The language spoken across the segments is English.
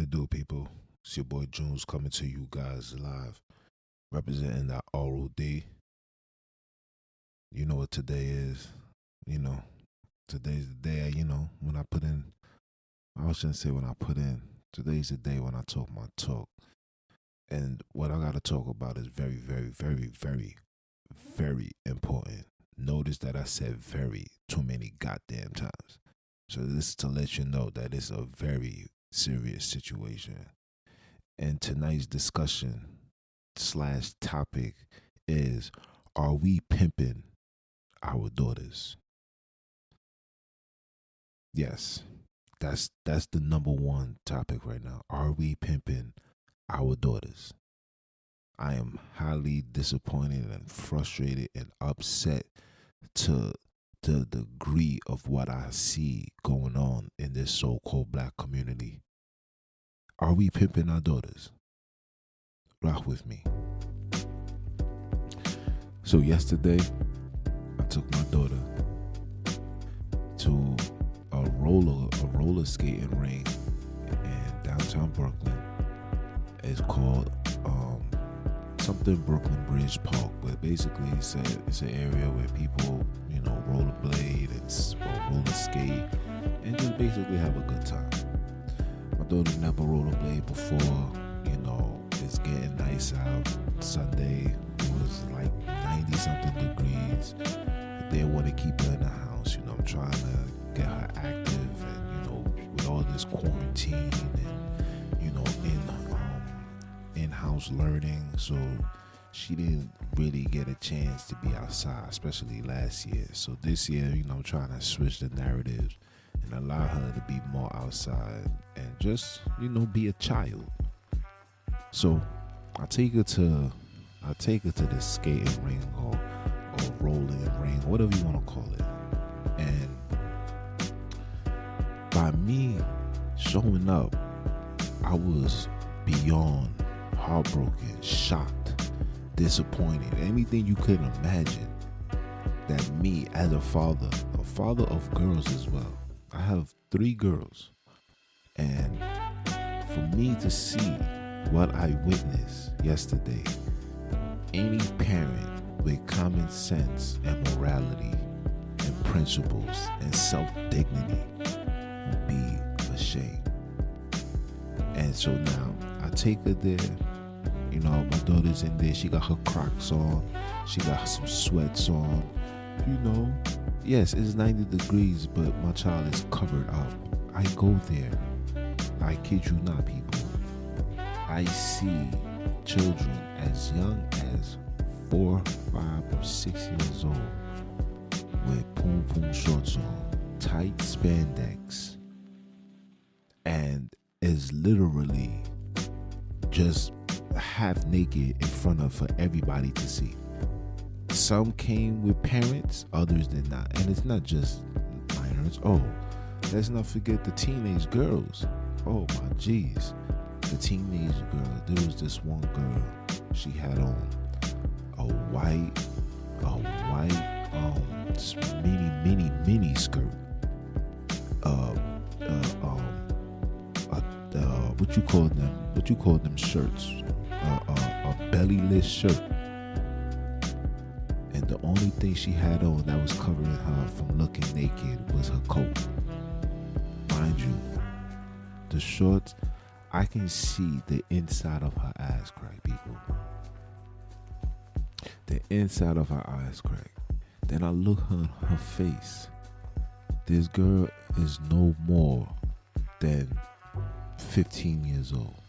it do, people? It's your boy Junes coming to you guys live, representing that ROD. You know what today is. You know, today's the day, when I put in, I shouldn't say when I put in. Today's the day when I talk my talk. And what I got to talk about is very, very, very, very, very important. Notice that I said very too many goddamn times. So this is to let you know that it's a very serious situation. And tonight's discussion slash topic is, are we pimping our daughters? Yes, that's the number one topic right now. Are we pimping our daughters? I am highly disappointed and frustrated and upset to the degree of what I see going on in this so-called black community. Are we pimping our daughters? Rock with me. So yesterday, I took my daughter to a roller skating ring in downtown Brooklyn. It's called something Brooklyn Bridge Park, but basically it's an area where people rollerblade and roller skate and just basically have a good time. My daughter never rollerblade before. It's getting nice out. Sunday it was like 90 something degrees. They want to keep her in the house. I'm trying to get her active, and with all this quarantine and in-house learning, so she didn't really get a chance to be outside, especially last year. So this year, I'm trying to switch the narratives and allow her to be more outside and just be a child. So I take her to this skating ring or rolling ring, whatever you want to call it. And by me showing up, I was beyond heartbroken, shocked, disappointed, anything you couldn't imagine. That me as a father of girls as well. I have 3 girls. And for me to see what I witnessed yesterday, any parent with common sense and morality and principles and self-dignity would be ashamed. And so now I take her there. My daughter's in there. She got her Crocs on. She got some sweats on. Yes, it's 90 degrees, but my child is covered up. I go there. I kid you not, people. I see children as young as 4, 5, or 6 years old with poom shorts on, tight spandex, and is literally just half naked in front of for everybody to see. Some came with parents, others did not. And it's not just minors. Oh, let's not forget the teenage girls. Oh my jeez. The teenage girl. There was this one girl. She had on a white mini skirt. What you call them shirts? A bellyless shirt. And the only thing she had on that was covering her from looking naked was her coat. Mind you, the shorts, I can see the inside of her ass crack, people. The inside of her ass crack. Then I look her face. This girl is no more than 15 years old,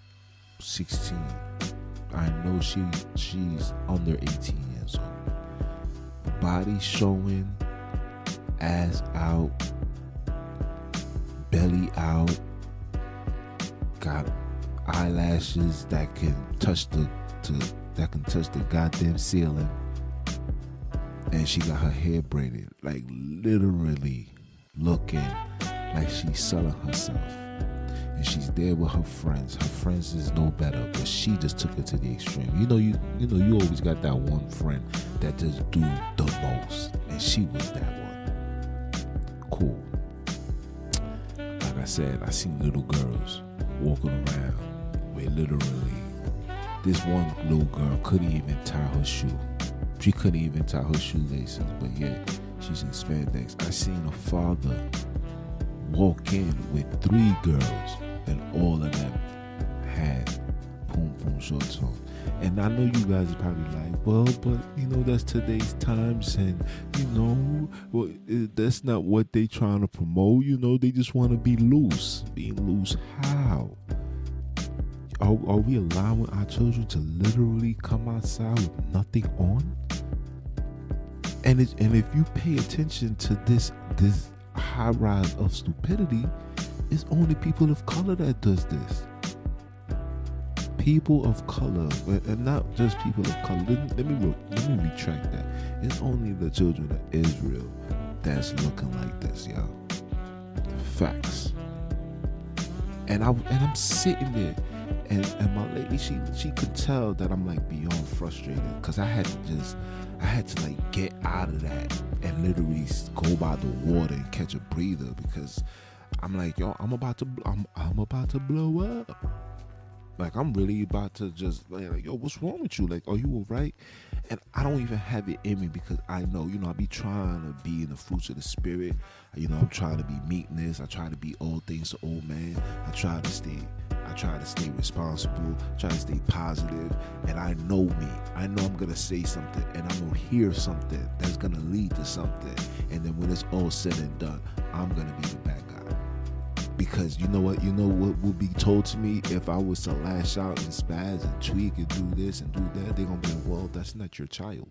16. I know she's under 18 years old. Body showing, ass out, belly out, got eyelashes that can touch the goddamn ceiling, and she got her hair braided, like literally looking like she's selling herself. And she's there with her friends. Her friends is no better, but she just took it to the extreme. You always got that one friend that just do the most, and she was that one. Cool. Like I said, I seen little girls walking around where literally this one little girl couldn't even tie her shoe. She couldn't even tie her shoelaces, but yet she's in spandex. I seen a father walk in with 3 girls, and all of them had poom shorts on. And I know you guys are probably like, well, but that's today's times, and well, that's not what they trying to promote. They just want to be loose. Being loose how? Are we allowing our children to literally come outside with nothing on? And if you pay attention to this high rise of stupidity, it's only people of color that does this. People of color, and not just people of color. Let me retract that. It's only the children of Israel that's looking like this, y'all. Facts. And I'm sitting there, and my lady, she could tell that I'm like beyond frustrated, because I had to like get out of that and literally go by the water and catch a breather, because I'm like, yo, I'm about to blow up. Like, I'm really about to just like, yo, what's wrong with you? Like, are you all right? And I don't even have it in me, because I know, I be trying to be in the fruits of the spirit. I'm trying to be meekness. I try to be all things to old man. I try to stay responsible, try to stay positive. And I know me. I know I'm going to say something, and I'm going to hear something that's going to lead to something. And then when it's all said and done, I'm going to be the bad guy. Because you know what will be told to me if I was to lash out and spaz and tweak and do this and do that? They're going to be like, well, that's not your child.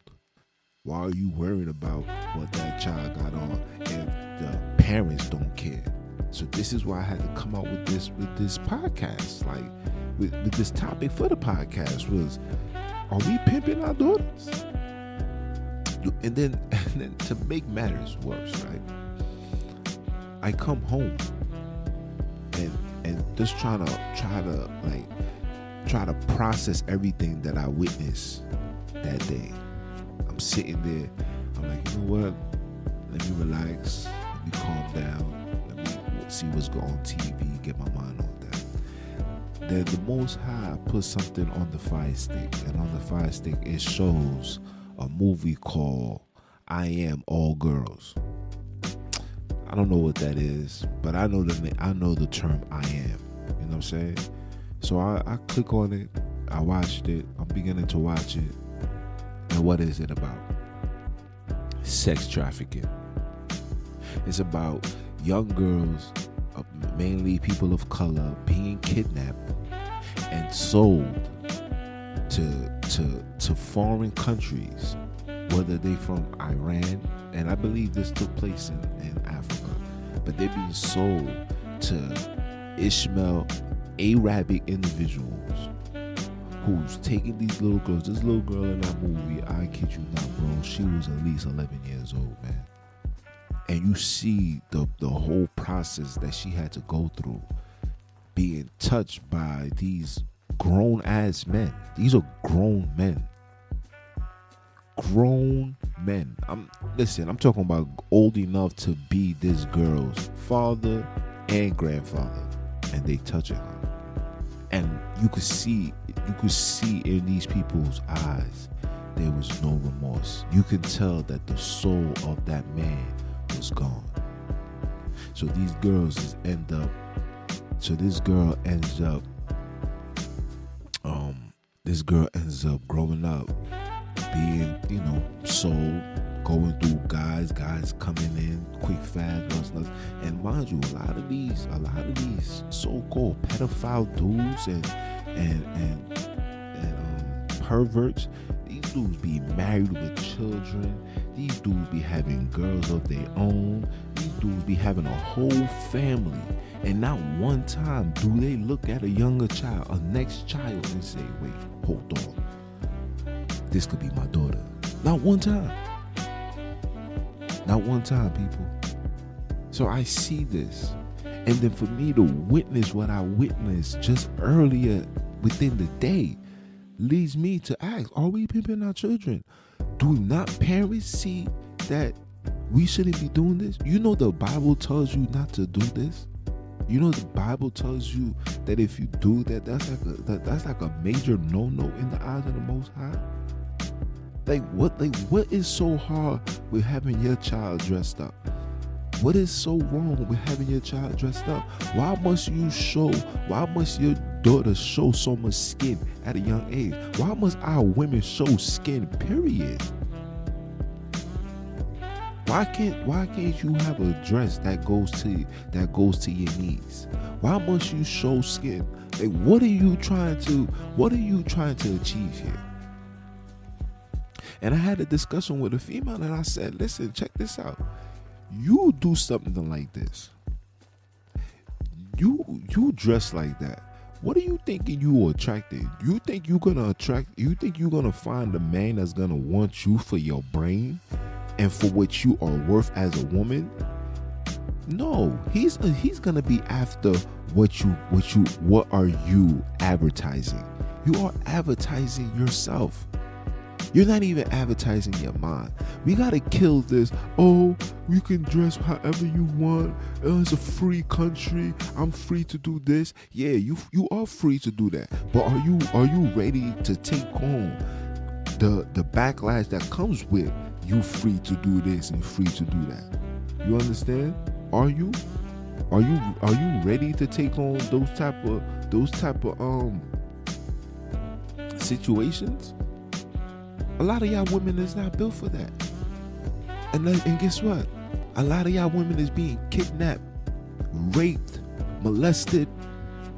Why are you worried about what that child got on if the parents don't care? So this is why I had to come out with this podcast, like with this topic for the podcast was, are we pimping our daughters? And then to make matters worse, right? I come home and just try to process everything that I witnessed that day. I'm sitting there, I'm like, you know what? Let me relax, let me calm down, let me see what's going on TV, get my mind on that. Then the Most High put something on the Fire Stick, and on the Fire Stick it shows a movie called I Am All Girls. I don't know what that is, but I know the term I am. You know what I'm saying? So I click on it, I watched it, I'm beginning to watch it. And what is it about? Sex trafficking. It's about young girls, mainly people of color, being kidnapped and sold to foreign countries, whether they from Iran, and I believe this took place in Africa, but they're being sold to Ishmael Arabic individuals who's taking these little girls. This little girl in that movie, I kid you not, bro, she was at least 11 years old, man. And you see the whole process that she had to go through, being touched by these grown ass men. These are grown men. Grown men. I'm talking about old enough to be this girl's father and grandfather, and they touching her. And you could see in these people's eyes there was no remorse. You can tell that the soul of that man was gone. So this girl ends up growing up being, sold, going through guys coming in quick fast, and mind you, a lot of these so-called pedophile dudes and perverts, these dudes be married with children, these dudes be having girls of their own, these dudes be having a whole family, and not one time do they look at a younger child, a next child, and say, wait, hold on, this could be my daughter. Not one time. Not one time, people. So I see this, and then for me to witness what I witnessed just earlier within the day leads me to ask, are we pimping our children? Do not parents see that we shouldn't be doing this? You know the Bible tells you not to do this. You know, the Bible tells you that if you do that, that's like a major no-no in the eyes of the Most High. What is so hard with having your child dressed up? What is so wrong with having your child dressed up? Why must your daughter show so much skin at a young age? Why must our women show skin, period? Why can't you have a dress that goes to your knees? Why must you show skin? Like, what are you trying to achieve here? And I had a discussion with a female, and I said, listen, check this out. You do something like this. You dress like that. What are you thinking you are attracted? You think you're gonna find a man that's gonna want you for your brain and for what you are worth as a woman? No, he's gonna be after what are you advertising? You are advertising yourself. You're not even advertising your mind. We gotta kill this. Oh, you can dress however you want. It's a free country. I'm free to do this. Yeah, you are free to do that. But are you ready to take on the backlash that comes with you free to do this and free to do that? You understand? Are you ready to take on those type of situations? A lot of y'all women is not built for that. And guess what? A lot of y'all women is being kidnapped, raped, molested.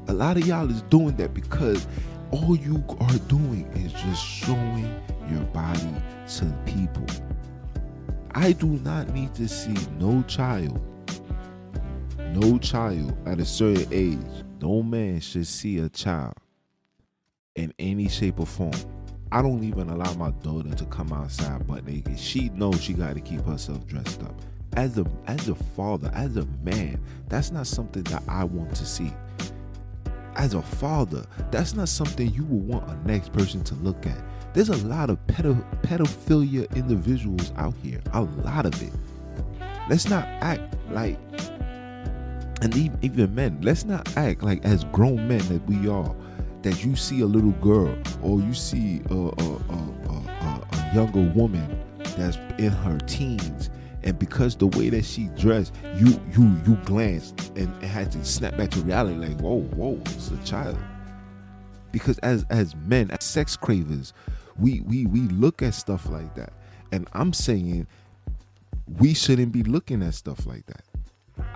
A lot of y'all is doing that because all you are doing is just showing your body to people. I do not need to see no child at a certain age. No man should see a child in any shape or form. I don't even allow my daughter to come outside butt naked. She knows she got to keep herself dressed up. As a father, as a man, that's not something that I want to see. As a father, that's not something you would want a next person to look at. There's a lot of pedophilia individuals out here. A lot of it. Let's not act like, and even men, let's not act like as grown men that we are, that you see a little girl or you see a younger woman that's in her teens, and because the way that she dressed, you glanced and had to snap back to reality like, whoa, it's a child. Because as men, as sex cravers, we look at stuff like that. And I'm saying we shouldn't be looking at stuff like that.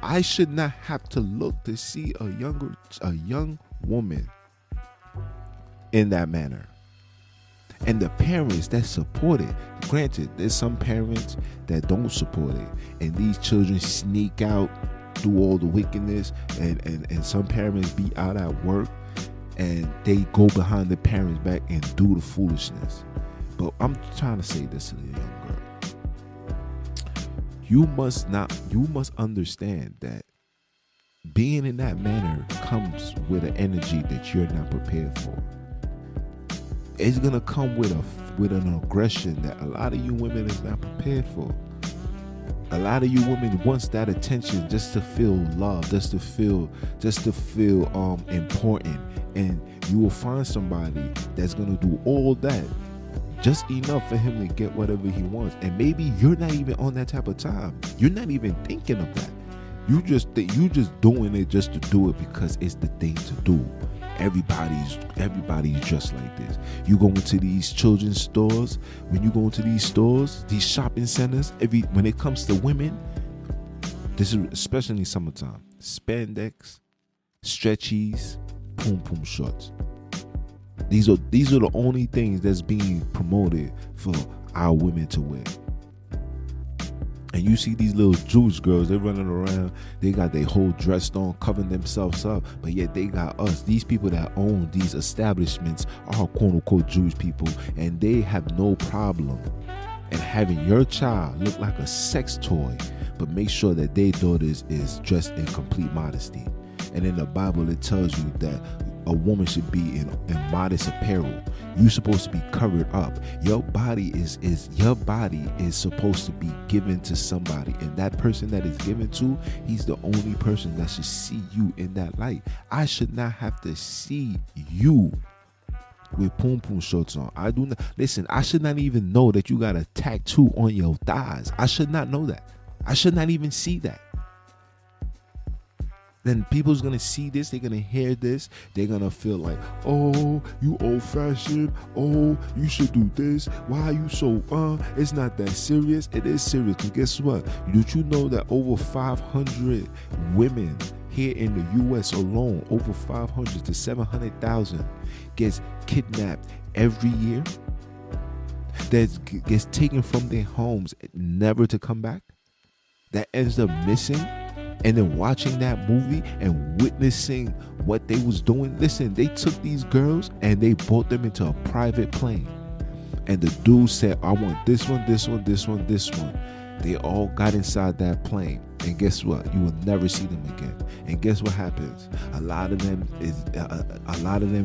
I should not have to look to see a young woman in that manner. And the parents that support it, granted, there's some parents that don't support it, and these children sneak out, do all the wickedness, and some parents be out at work and they go behind the parents' back and do the foolishness. But I'm trying to say this to the young girl. You must understand that being in that manner comes with an energy that you're not prepared for. It's gonna come with an aggression that a lot of you women is not prepared for. A lot of you women wants that attention just to feel loved, just to feel important, and you will find somebody that's gonna do all that just enough for him to get whatever he wants. And maybe you're not even on that type of time. You're not even thinking of that. You just doing it just to do it because it's the thing to do. Everybody's dressed like this. You go into these children's stores. When you go into these stores, these shopping centers, when it comes to women, this is especially summertime. Spandex, stretchies, pum shorts. These are the only things that's being promoted for our women to wear. And you see these little Jewish girls, they're running around, they got their whole dressed on, covering themselves up, but yet they got us. These people that own these establishments are quote-unquote Jewish people, and they have no problem in having your child look like a sex toy, but make sure that their daughter is dressed in complete modesty. And in the Bible, it tells you that a woman should be in modest apparel. You're supposed to be covered up. Your body is supposed to be given to somebody, and that person that is given to, he's the only person that should see you in that light. I should not have to see you with poom poom shorts on. I do not listen. I should not even know that you got a tattoo on your thighs. I should not know that. I should not even see that. Then people's gonna see this, they're gonna hear this, they're gonna feel like, oh, you old fashioned, oh, you should do this, why are you so it's not that serious. It is serious. Because guess what? Did you know that over 500 women here in the US alone, over 500 to 700,000 gets kidnapped every year, that gets taken from their homes never to come back, that ends up missing? And then watching that movie and witnessing what they was doing. Listen, they took these girls and they brought them into a private plane. And the dude said, I want this one, this one, this one, this one. They all got inside that plane. And guess what? You will never see them again. And guess what happens? A lot of them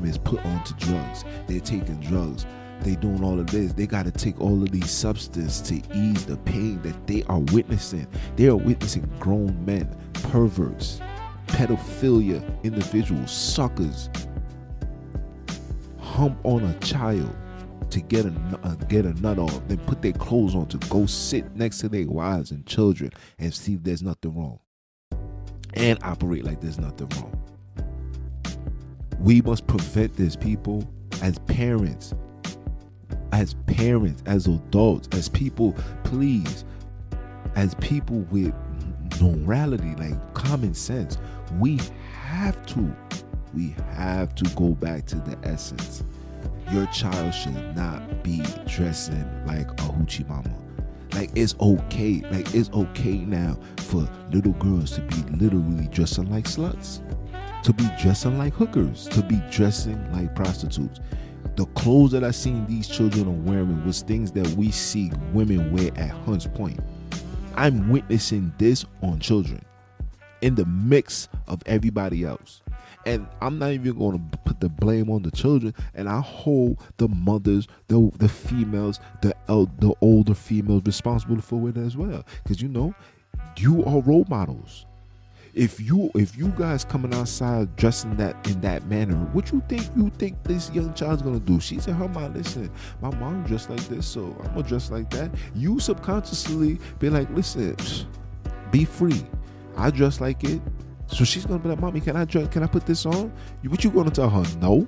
is put onto drugs. They're taking drugs. They doing all of this. They got to take all of these substances to ease the pain that they are witnessing. They are witnessing grown men, perverts, pedophilia individuals, suckers, hump on a child to get a nut off, then put their clothes on to go sit next to their wives and children and see if there's nothing wrong, and operate like there's nothing wrong. We must prevent this, people, as parents, as adults, as people, please, as people with morality, like common sense. We have to go back to the essence. Your child should not be dressing like a hoochie mama. Like, it's okay. Like, it's okay now for little girls to be literally dressing like sluts, to be dressing like hookers, to be dressing like prostitutes. The clothes that I seen these children are wearing was things that we see women wear at Hunts Point. I'm witnessing this on children in the mix of everybody else. And I'm not even going to put the blame on the children. And I hold the mothers, the females, the older females responsible for it as well. Because, you know, you are role models. If you guys coming outside dressing that in that manner, what you think this young child's gonna do? She said, her mom, listen, my mom dressed like this, so I'm gonna dress like that. You subconsciously be like, listen, be free. I dress like it. So she's gonna be like, mommy, can I put this on? What you gonna tell her? No.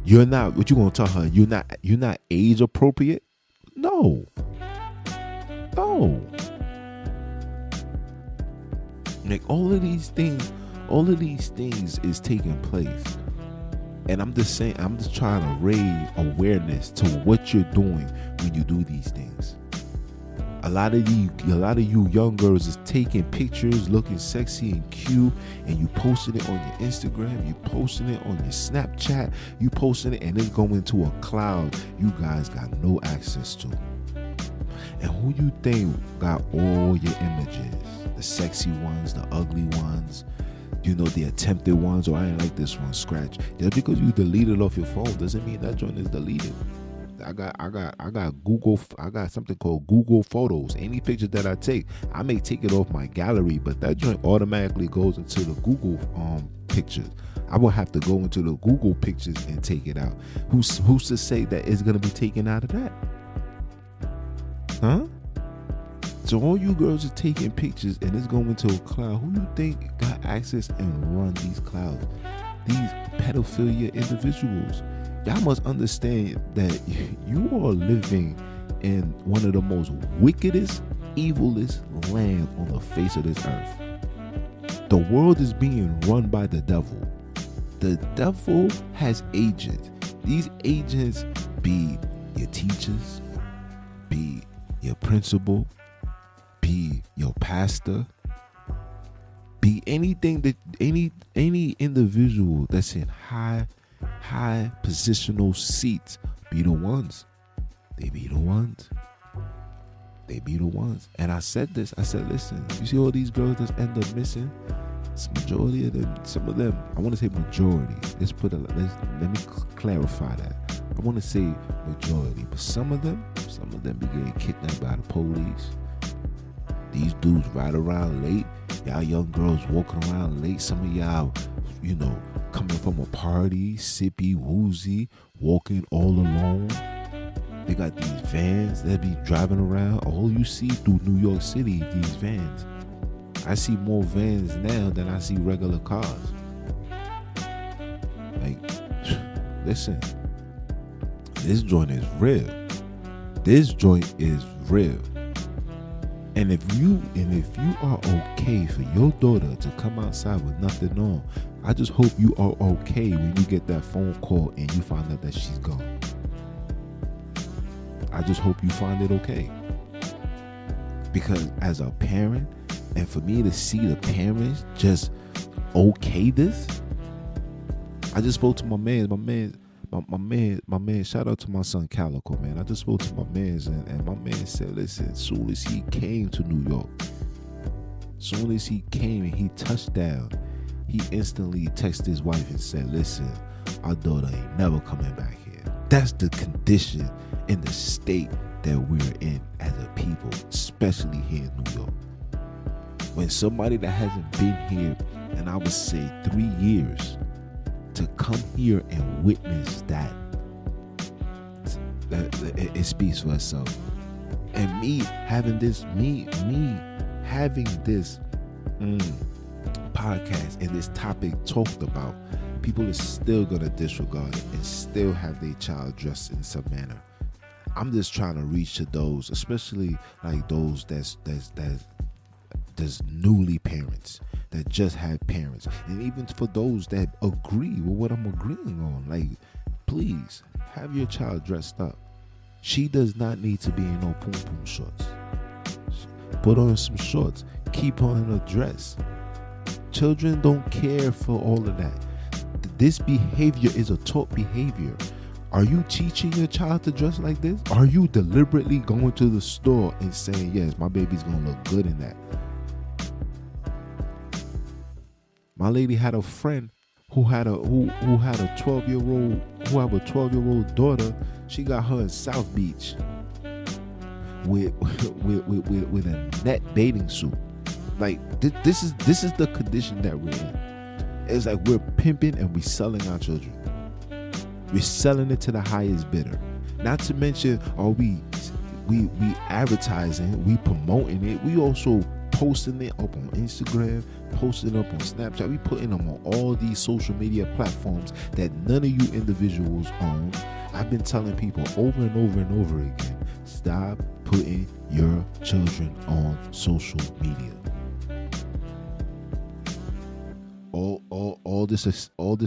You're not. What you gonna tell her? You're not age appropriate? No. Like, all of these things is taking place. And I'm just trying to raise awareness to what you're doing when you do these things. A lot of you young girls is taking pictures looking sexy and cute, and you posting it on your Instagram, you posting it on your Snapchat, you posting it, and it's going to a cloud you guys got no access to. And who you think got all your images? The sexy ones, the ugly ones, you know, the attempted ones, or I ain't like this one, scratch. Just because you deleted off your phone doesn't mean that joint is deleted. I got something called Google Photos. Any picture that I take, I may take it off my gallery, but that joint automatically goes into the Google pictures. I will have to go into the Google pictures and take it out. Who's to say that it's gonna be taken out of that? Huh? So all you girls are taking pictures and it's going into a cloud. Who you think got access and run these clouds? These pedophilia individuals. Y'all must understand that you are living in one of the most wickedest, evilest land on the face of this earth. The world is being run by the devil. The devil has agents. These agents be your teachers, be your principal, be your pastor, be anything that any individual that's in high positional seats. Be the ones. They be the ones. And I said this. I said, listen, you see all these girls that end up missing? It's majority of them. Some of them, I want to say majority. Let me clarify that. I want to say majority, but some of them be getting kidnapped by the police. These dudes ride around late. Y'all young girls walking around late. Some of y'all, coming from a party, sippy, woozy, walking all alone. They got these vans that be driving around. All you see through New York City, these vans. I see more vans now than I see regular cars. Like, listen, this joint is real. This joint is real. And if you are okay for your daughter to come outside with nothing on, I just hope you are okay when you get that phone call and you find out that she's gone. I just hope you find it okay. Because as a parent, and for me to see the parents just okay this, I just spoke to my man, shout out to my son Calico, man. I just spoke to my man and my man said, listen, as soon as he came to New York, soon as he came and he touched down, he instantly texted his wife and said, listen, our daughter ain't never coming back here. That's the condition in the state that we're in as a people, especially here in New York. When somebody that hasn't been here, and I would say 3 years, to come here and witness that it speaks for itself. And me having this podcast and this topic talked about, people is still gonna disregard it and still have their child dressed in some manner. I'm just trying to reach to those, especially like those that's newly parents, that just had parents, and even for those that agree with what I'm agreeing on, like, please have your child dressed up. She does not need to be in no poom poom shorts. Put on some shorts, keep on a dress. Children don't care for all of that. This behavior is a taught behavior. Are you teaching your child to dress like this? Are you deliberately going to the store and saying, yes, my baby's gonna look good in that? My lady had a friend who had a 12-year-old daughter. She got her in South Beach with a net bathing suit. Like, this is the condition that we're in. It's like we're pimping and we're selling our children. We're selling it to the highest bidder. Not to mention, we advertising, we promoting it. We also posting it up on Instagram, posting it up on Snapchat. We putting them on all these social media platforms that none of you individuals own. I've been telling people over and over and over again, stop putting your children on social media. All this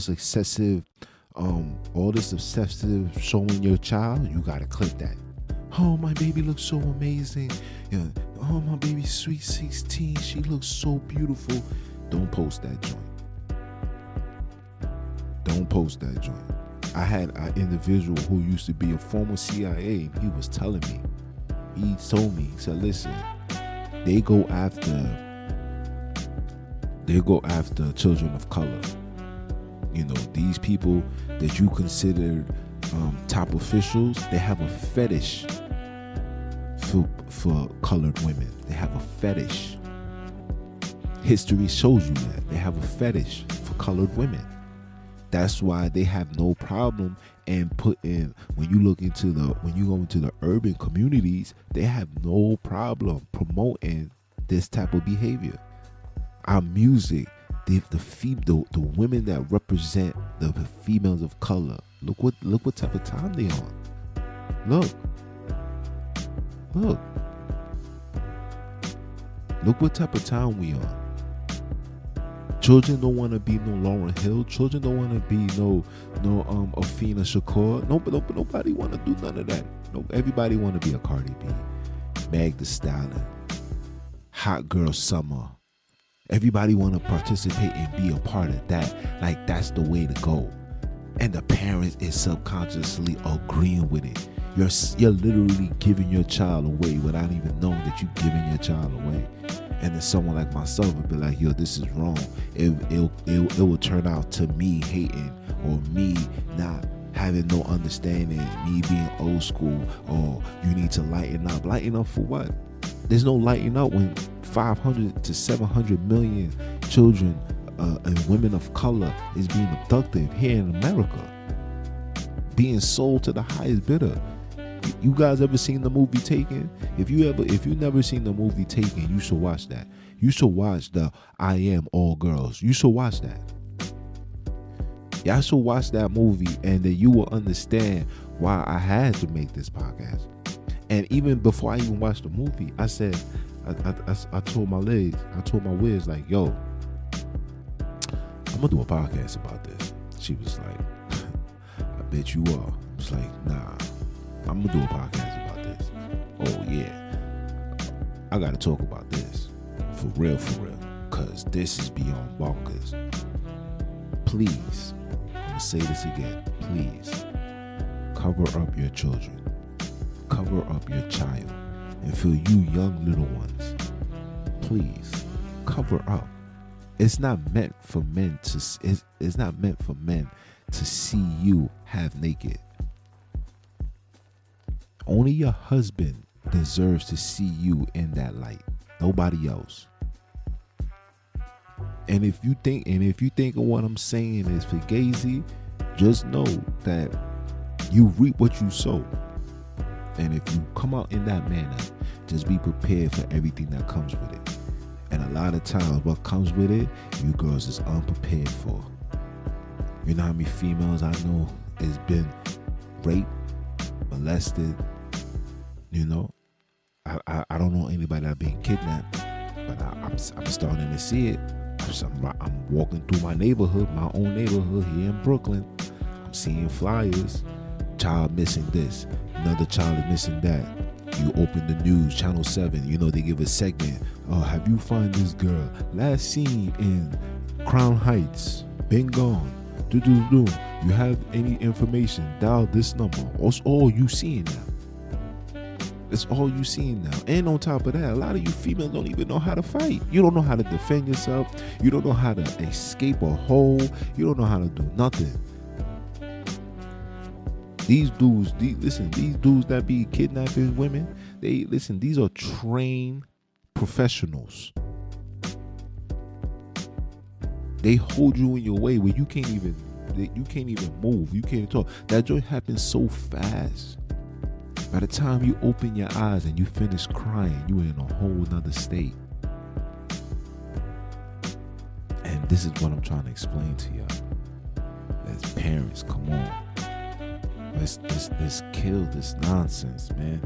excessive showing your child, you gotta clip that. Oh, my baby looks so amazing. Yeah. Oh, my baby's sweet 16. She looks so beautiful. Don't post that joint. Don't post that joint. I had an individual who used to be a former CIA. He was telling me. He told me, he said, listen, they go after children of color. These people that you consider top officials, they have a fetish for colored women. They have a fetish. History shows you that. They have a fetish for colored women. That's why they have no problem when you go into the urban communities, they have no problem promoting this type of behavior. Our music, the women that represent the females of color. Look what type of time they on. Look what type of time we on. Children don't want to be no Lauryn Hill. Children don't want to be no Afina Shakur. Nobody want to do none of that. No, everybody want to be a Cardi B, Meg Thee Stallion, Hot Girl Summer. Everybody want to participate and be a part of that. Like, that's the way to go. And the parents is subconsciously agreeing with it. You're literally giving your child away without even knowing that you're giving your child away. And then someone like myself would be like, yo, this is wrong. It will turn out to me hating, or me not having no understanding, me being old school, or you need to lighten up. Lighten up for what? There's no lighten up when 500 to 700 million children and women of color is being abducted here in America, being sold to the highest bidder. You guys ever seen the movie Taken? If you never seen the movie Taken, you should watch that. You should watch the I Am All Girls. You should watch that. Y'all should watch that movie, and then you will understand why I had to make this podcast. And even before I even watched the movie, I said, I told my Wiz, like, yo, I'm gonna do a podcast about this. She was like, I bet you are. I was like, nah, I'm gonna do a podcast about this. Oh yeah, I gotta talk about this for real, cause this is beyond bonkers. Please, I'm gonna say this again. Please cover up your children, cover up your child, and for you young little ones, please cover up. It's not meant for men to. It's not meant for men to see you half naked. Only your husband deserves to see you in that light. Nobody else. And if you think of what I'm saying is fugazi, just know that you reap what you sow. And if you come out in that manner, just be prepared for everything that comes with it. And a lot of times what comes with it, you girls is unprepared for. You know how many females I know has been raped, molested, you know? I don't know anybody that been kidnapped, but I'm starting to see it. I'm walking through my neighborhood, my own neighborhood here in Brooklyn. I'm seeing flyers. Child missing this, another child is missing that. You open the news, Channel 7, you know, they give a segment. Oh, have you found this girl? Last seen in Crown Heights, been gone. Do. You have any information? Dial this number. That's all you seeing now. That's all you seeing now. And on top of that, a lot of you females don't even know how to fight. You don't know how to defend yourself. You don't know how to escape a hole. You don't know how to do nothing. These dudes that be kidnapping women, these are trained professionals. They hold you in your way where you can't even move. You can't talk. That joint happens so fast. By the time you open your eyes and you finish crying, you in a whole nother state. And this is what I'm trying to explain to y'all. As parents, come on. Let's kill this nonsense, man.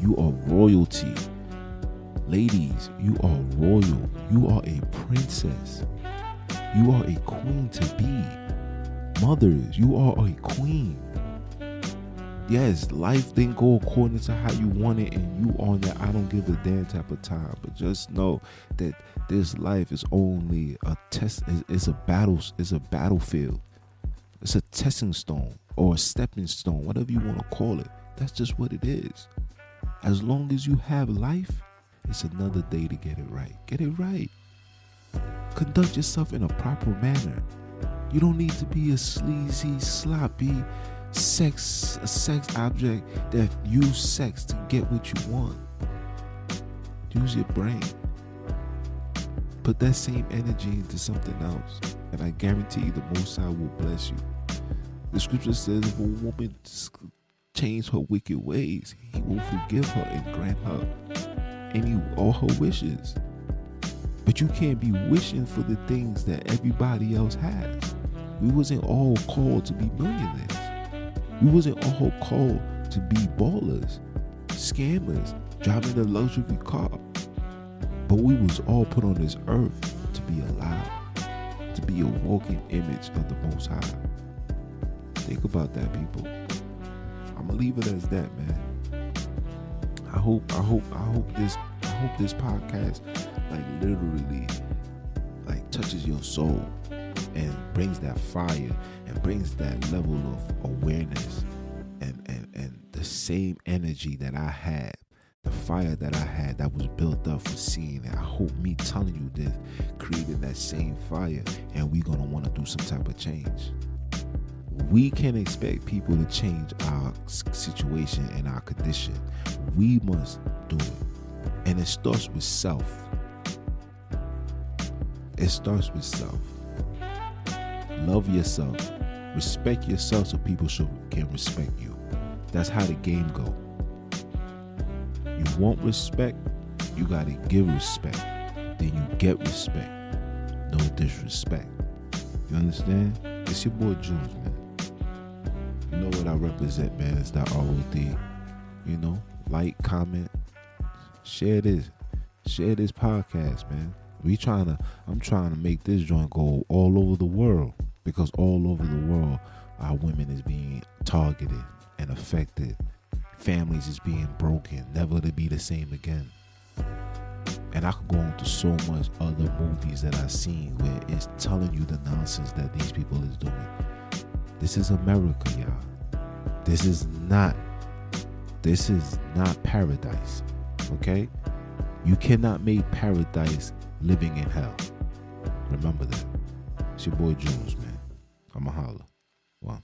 You are royalty. Ladies, you are royal. You are a princess. You are a queen to be. Mothers, you are a queen. Yes, life didn't go according to how you want it, and you on that I don't give a damn type of time. But just know that this life is only a test. It's a battle. It's a battlefield. It's a testing stone or a stepping stone, whatever you want to call it. That's just what it is. As long as you have life, it's another day to get it right. Get it right. Conduct yourself in a proper manner. You don't need to be a sleazy, sloppy sex object that use sex to get what you want. Use your brain. Put that same energy into something else, and I guarantee you the Most High will bless you. The scripture says if a woman change her wicked ways, he will forgive her and grant her all her wishes. But you can't be wishing for the things that everybody else has. We wasn't all called to be millionaires. We wasn't all called to be ballers, scammers, driving a luxury car. But we was all put on this earth to be alive, to be a walking image of the Most High. Think about that, people. I'm gonna leave it as that, man. I hope this podcast literally touches your soul and brings that fire and brings that level of awareness and the same energy that I had The fire that I had that was built up for seeing it. I hope me telling you this created that same fire, and we gonna want to do some type of change. We can't expect people to change our situation and our condition. We must do it. And it starts with self. It starts with self. Love yourself. Respect yourself so people can respect you. That's how the game go. You want respect, you gotta give respect. Then you get respect. No disrespect. You understand? It's your boy Jules, man. You know what I represent, man. It's that ROD. You know, like, comment, share this podcast, man. I'm trying to make this joint go all over the world, because all over the world our women is being targeted and affected. Families is being broken, never to be the same again. And I could go into so much other movies that I've seen where it's telling you the nonsense that these people is doing. This is America, y'all. This is not paradise. Okay? You cannot make paradise living in hell. Remember that. It's your boy Jules, man. I'ma holla. One.